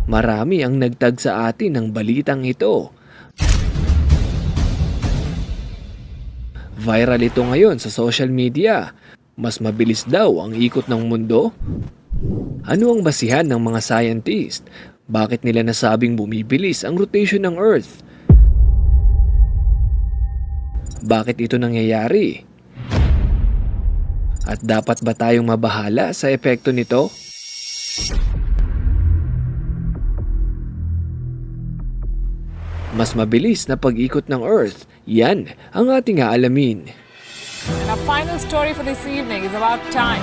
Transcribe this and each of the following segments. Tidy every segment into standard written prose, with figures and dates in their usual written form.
Marami ang nagtag sa atin ng balitang ito. Viral ito ngayon sa social media. Mas mabilis daw ang ikot ng mundo? Ano ang basihan ng mga scientist? Bakit nila nasabing bumibilis ang rotation ng Earth? Bakit ito nangyayari? At dapat ba tayong mabahala sa epekto nito? Mas mabilis na pag-ikot ng Earth, yan ang ating aalamin. And our final story for this evening is about time.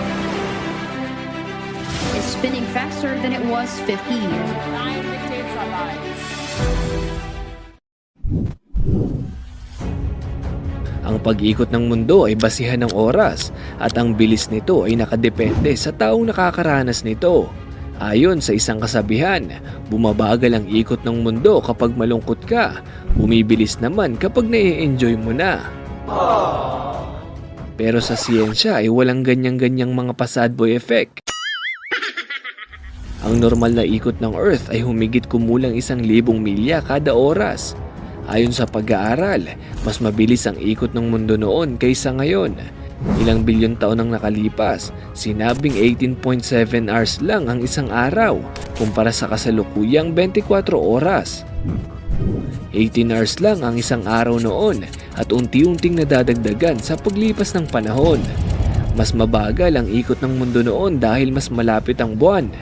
Is spinning faster than it was 50 years. Time dictates our lives. Ang pag-ikot ng mundo ay basihan ng oras at ang bilis nito ay nakadepende sa taong nakakaranas nito. Ayon sa isang kasabihan, bumabagal ang ikot ng mundo kapag malungkot ka, bumibilis naman kapag nai-enjoy mo na. Pero sa siyensya ay walang ganyang-ganyang mga sad boy effect. Ang normal na ikot ng Earth ay humigit kumulang 1,000 milya kada oras. Ayon sa pag-aaral, mas mabilis ang ikot ng mundo noon kaysa ngayon. Ilang bilyon taon ang nakalipas, sinabing 18.7 hours lang ang isang araw kumpara sa kasalukuyang 24 oras. 18 hours lang ang isang araw noon at unti-unting nadadagdagan sa paglipas ng panahon. Mas mabagal ang ikot ng mundo noon dahil mas malapit ang buwan.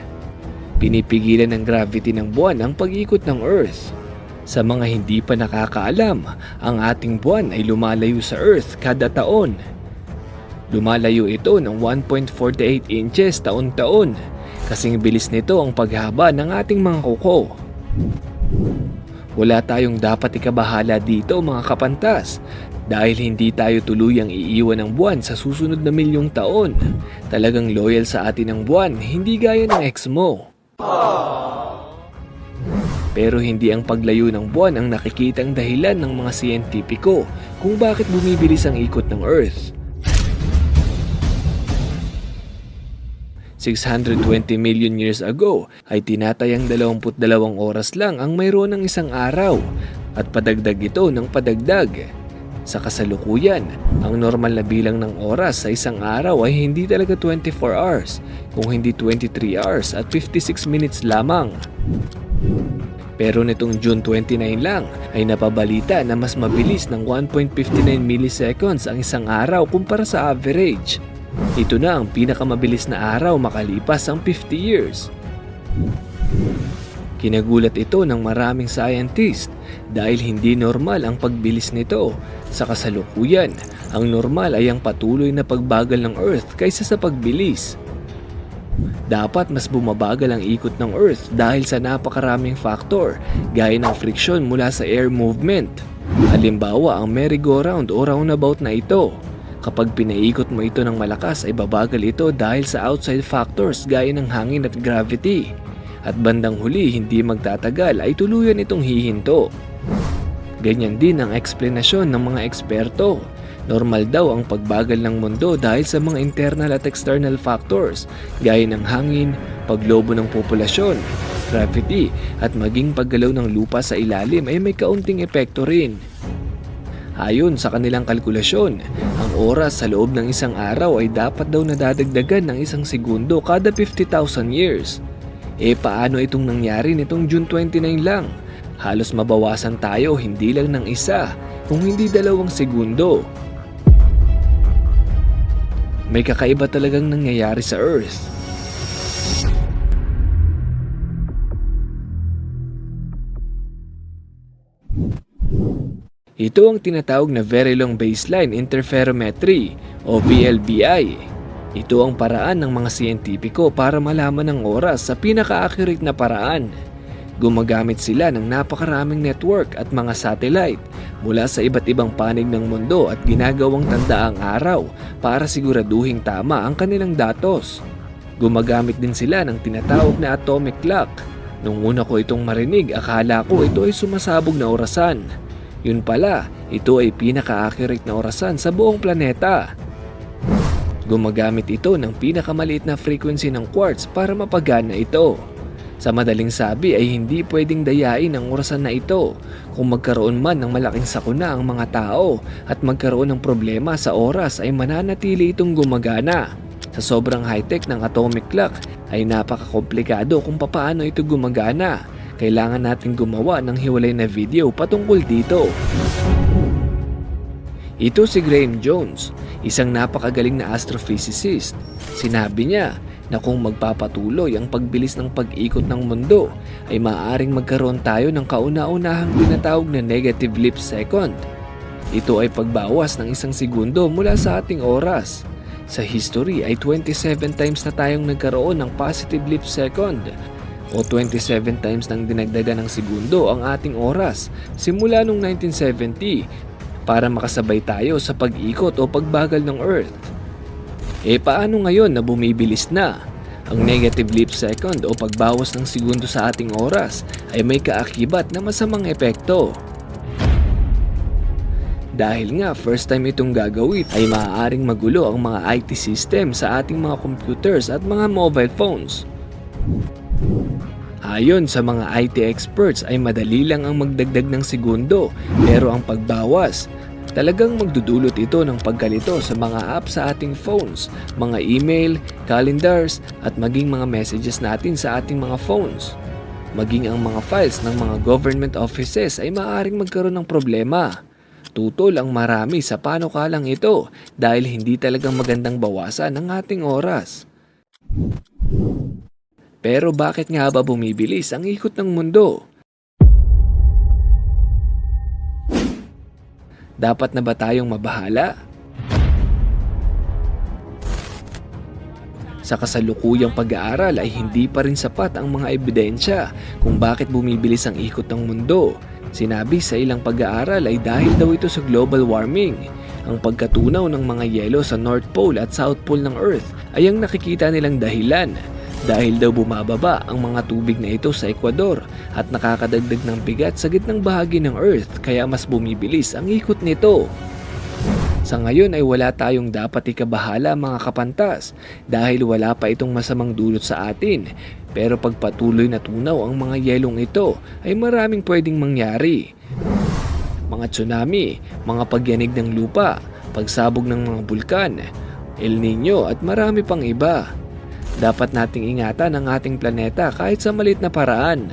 Pinipigilan ng gravity ng buwan ang pag-ikot ng Earth. Sa mga hindi pa nakakaalam, ang ating buwan ay lumalayo sa Earth kada taon. Lumalayo ito ng 1.48 inches taon-taon. Kasing bilis nito ang paghaba ng ating mga kuko. Wala tayong dapat ikabahala dito mga kapantas dahil hindi tayo tuluyang iiwan ng buwan sa susunod na milyong taon. Talagang loyal sa atin ang buwan, hindi gaya ng ex mo. Pero hindi ang paglayo ng buwan ang nakikitang dahilan ng mga siyentipiko kung bakit bumibilis ang ikot ng Earth. 620 million years ago ay tinatayang 22 oras lang ang mayroon ng isang araw at padagdag ito ng padagdag. Sa kasalukuyan, ang normal na bilang ng oras sa isang araw ay hindi talaga 24 hours, kung hindi 23 hours at 56 minutes lamang. Pero nitong June 29 lang ay napabalita na mas mabilis ng 1.59 milliseconds ang isang araw kumpara sa average. Ito na ang pinakamabilis na araw makalipas ang 50 years. Kinagulat ito ng maraming scientist dahil hindi normal ang pagbilis nito. Sa kasalukuyan, ang normal ay ang patuloy na pagbagal ng Earth kaysa sa pagbilis. Dapat mas bumabagal ang ikot ng Earth dahil sa napakaraming factor gaya ng friction mula sa air movement. Halimbawa ang merry-go-round o roundabout na ito. Kapag pinaikot mo ito ng malakas ay babagal ito dahil sa outside factors gaya ng hangin at gravity. At bandang huli hindi magtatagal ay tuluyan itong hihinto. Ganyan din ang eksplanasyon ng mga eksperto. Normal daw ang pagbagal ng mundo dahil sa mga internal at external factors gaya ng hangin, paglobo ng populasyon, gravity at maging paggalaw ng lupa sa ilalim ay may kaunting epekto rin. Ayon sa kanilang kalkulasyon, ang oras sa loob ng isang araw ay dapat daw nadadagdagan ng 1 segundo kada 50,000 years. Paano itong nangyari nitong June 29 lang? Halos mabawasan tayo hindi lang ng 1, kung hindi 2 segundo. May kakaiba talagang nangyayari sa Earth. Ito ang tinatawag na Very Long Baseline Interferometry o VLBI. Ito ang paraan ng mga siyentipiko para malaman ang oras sa pinaka-accurate na paraan. Gumagamit sila ng napakaraming network at mga satellite mula sa iba't ibang panig ng mundo at ginagawang tanda ang araw para siguraduhing tama ang kanilang datos. Gumagamit din sila ng tinatawag na atomic clock. Nung una ko itong marinig, akala ko ito ay sumasabog na orasan. Yun pala, ito ay pinaka-accurate na orasan sa buong planeta. Gumagamit ito ng pinakamaliit na frequency ng quartz para mapagana ito. Sa madaling sabi ay hindi pwedeng dayain ang orasan na ito. Kung magkaroon man ng malaking sakuna ang mga tao at magkaroon ng problema sa oras ay mananatili itong gumagana. Sa sobrang high-tech ng atomic clock ay napakakomplikado kung papaano ito gumagana. Kailangan natin gumawa ng hiwalay na video patungkol dito. Ito si Graham Jones, isang napakagaling na astrophysicist. Sinabi niya na kung magpapatuloy ang pagbilis ng pag-ikot ng mundo ay maaaring magkaroon tayo ng kauna-unahang tinatawag na negative leap second. Ito ay pagbawas ng 1 segundo mula sa ating oras. Sa history ay 27 times na tayong nagkaroon ng positive leap second o 27 times nang dinagdagan ng segundo ang ating oras simula noong 1970 para makasabay tayo sa pag-ikot o pagbagal ng Earth. Paano ngayon na bumibilis na? Ang negative leap second o pagbawas ng segundo sa ating oras ay may kaakibat na masamang epekto. Dahil nga first time itong gagawin ay maaaring magulo ang mga IT system sa ating mga computers at mga mobile phones. Ayon sa mga IT experts ay madali lang ang magdagdag ng segundo pero ang pagbawas talagang magdudulot ito ng pagkalito sa mga apps sa ating phones, mga email, calendars at maging mga messages natin sa ating mga phones. Maging ang mga files ng mga government offices ay maaaring magkaroon ng problema. Tutol ang marami sa panukalang ito dahil hindi talagang magandang bawasan ang ating oras. Pero bakit nga ba bumibilis ang ikot ng mundo? Dapat na ba tayong mabahala? Sa kasalukuyang pag-aaral ay hindi pa rin sapat ang mga ebidensya kung bakit bumibilis ang ikot ng mundo. Sinabi sa ilang pag-aaral ay dahil daw ito sa global warming. Ang pagkatunaw ng mga yelo sa North Pole at South Pole ng Earth ay ang nakikita nilang dahilan. Dahil daw bumababa ang mga tubig na ito sa Ecuador at nakakadagdag ng bigat sa gitnang bahagi ng Earth kaya mas bumibilis ang ikot nito. Sa ngayon ay wala tayong dapat ikabahala mga kapantas dahil wala pa itong masamang dulot sa atin. Pero pag patuloy na tunaw ang mga yelong ito ay maraming pwedeng mangyari. Mga tsunami, mga pagyanig ng lupa, pagsabog ng mga bulkan, El Nino at marami pang iba. Dapat nating ingatan ang ating planeta kahit sa maliit na paraan.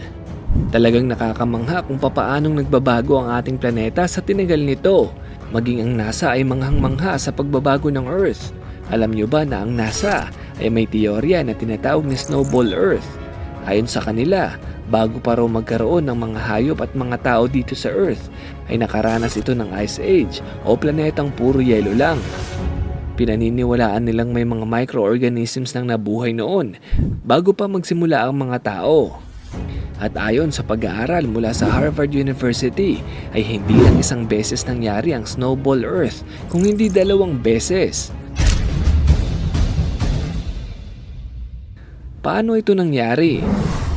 Talagang nakakamangha kung papaanong nagbabago ang ating planeta sa tinagal nito. Maging ang NASA ay manghang-mangha sa pagbabago ng Earth. Alam nyo ba na ang NASA ay may teorya na tinatawag na Snowball Earth? Ayon sa kanila, bago pa raw magkaroon ng mga hayop at mga tao dito sa Earth, ay nakaranas ito ng Ice Age o planetang puro yelo lang. Pinaniniwalaan nilang may mga microorganisms nang nabuhay noon bago pa magsimula ang mga tao. At ayon sa pag-aaral mula sa Harvard University ay hindi lang isang beses nangyari ang Snowball Earth kung hindi 2 beses. Paano ito nangyari?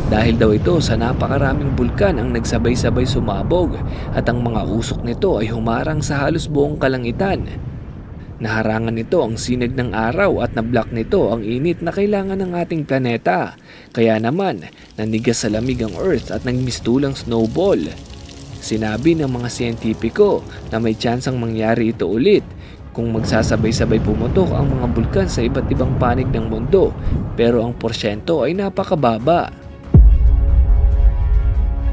Dahil daw ito sa napakaraming bulkan ang nagsabay-sabay sumabog at ang mga usok nito ay humarang sa halos buong kalangitan. Naharangan nito ang sinag ng araw at nablock nito ang init na kailangan ng ating planeta. Kaya naman, nanigas sa lamig ang Earth at nagmistulang snowball. Sinabi ng mga siyentipiko na may tsansang mangyari ito ulit kung magsasabay-sabay pumutok ang mga bulkan sa iba't ibang panig ng mundo, pero ang porsyento ay napakababa.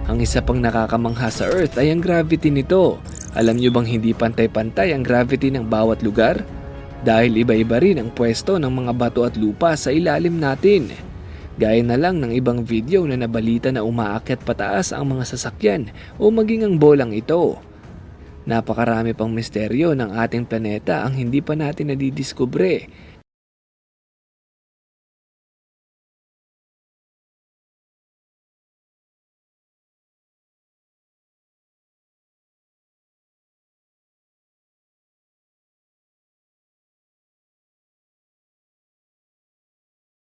Ang isa pang nakakamangha sa Earth ay ang gravity nito. Alam nyo bang hindi pantay-pantay ang gravity ng bawat lugar? Dahil iba-iba rin ang pwesto ng mga bato at lupa sa ilalim natin. Gaya na lang ng ibang video na nabalita na umaakyat pataas ang mga sasakyan o maging ang bolang ito. Napakarami pang misteryo ng ating planeta ang hindi pa natin nadidiskubre.